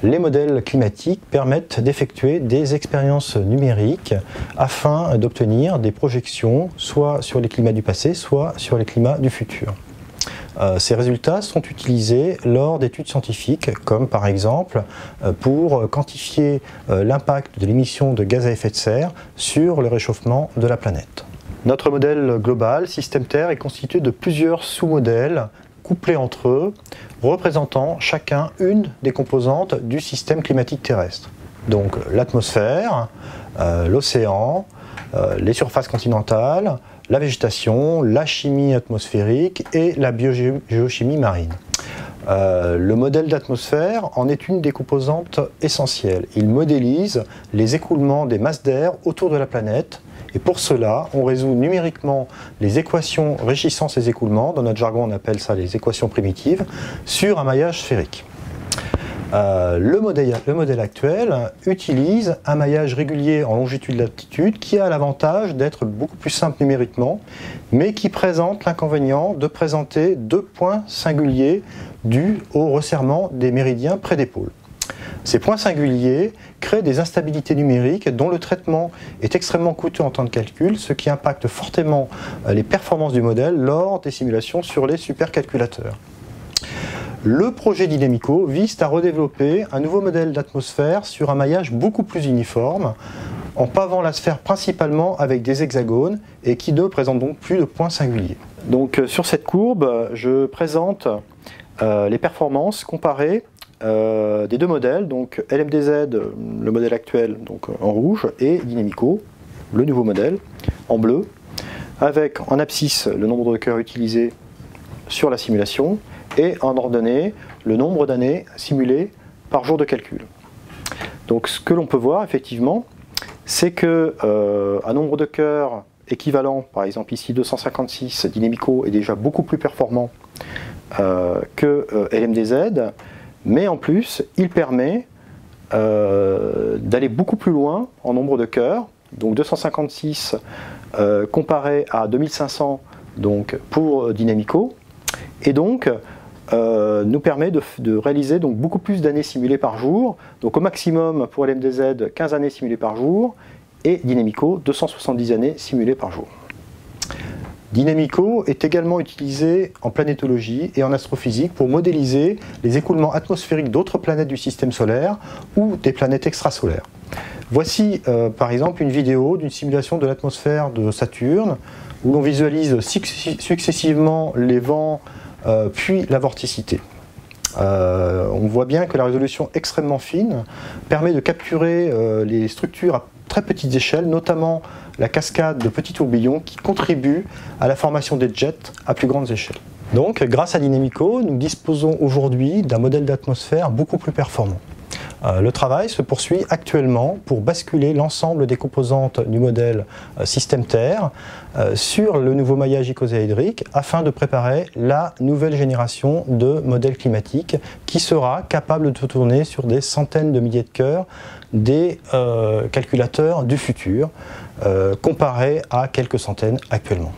Les modèles climatiques permettent d'effectuer des expériences numériques afin d'obtenir des projections soit sur les climats du passé, soit sur les climats du futur. Ces résultats sont utilisés lors d'études scientifiques, comme par exemple pour quantifier l'impact de l'émission de gaz à effet de serre sur le réchauffement de la planète. Notre modèle global, système Terre, est constitué de plusieurs sous-modèles couplés entre eux, représentant chacun une des composantes du système climatique terrestre. Donc l'atmosphère, l'océan, les surfaces continentales, la végétation, la chimie atmosphérique et la biogéochimie marine. Le modèle d'atmosphère en est une des composantes essentielles. Il modélise les écoulements des masses d'air autour de la planète et pour cela, on résout numériquement les équations régissant ces écoulements, dans notre jargon on appelle ça les équations primitives, sur un maillage sphérique. Le modèle actuel utilise un maillage régulier en longitude-latitude qui a l'avantage d'être beaucoup plus simple numériquement, mais qui présente l'inconvénient de présenter deux points singuliers dus au resserrement des méridiens près des pôles. Ces points singuliers créent des instabilités numériques dont le traitement est extrêmement coûteux en temps de calcul, ce qui impacte fortement les performances du modèle lors des simulations sur les supercalculateurs. Le projet Dynamico vise à redévelopper un nouveau modèle d'atmosphère sur un maillage beaucoup plus uniforme, en pavant la sphère principalement avec des hexagones et qui ne présente donc plus de points singuliers. Donc sur cette courbe, je présente les performances comparées des deux modèles, donc LMDZ, le modèle actuel donc en rouge, et Dynamico, le nouveau modèle, en bleu, avec en abscisse le nombre de cœurs utilisés sur la simulation, et en ordonnée le nombre d'années simulées par jour de calcul. Donc ce que l'on peut voir effectivement, c'est que un nombre de cœurs équivalent, par exemple ici 256, Dynamico est déjà beaucoup plus performant que LMDZ, mais en plus il permet d'aller beaucoup plus loin en nombre de cœurs, donc 256 comparé à 2500 donc, pour Dynamico, et donc nous permet de réaliser donc beaucoup plus d'années simulées par jour, donc au maximum pour LMDZ 15 années simulées par jour, et Dynamico 270 années simulées par jour. Dynamico est également utilisé en planétologie et en astrophysique pour modéliser les écoulements atmosphériques d'autres planètes du système solaire ou des planètes extrasolaires. Voici par exemple une vidéo d'une simulation de l'atmosphère de Saturne où l'on visualise successivement les vents puis la vorticité. On voit bien que la résolution extrêmement fine permet de capturer les structures à très petites échelles, notamment la cascade de petits tourbillons qui contribuent à la formation des jets à plus grandes échelles. Donc, grâce à Dynamico, nous disposons aujourd'hui d'un modèle d'atmosphère beaucoup plus performant. Le travail se poursuit actuellement pour basculer l'ensemble des composantes du modèle système Terre sur le nouveau maillage icosaédrique afin de préparer la nouvelle génération de modèles climatiques qui sera capable de tourner sur des centaines de milliers de cœurs des calculateurs du futur comparé à quelques centaines actuellement.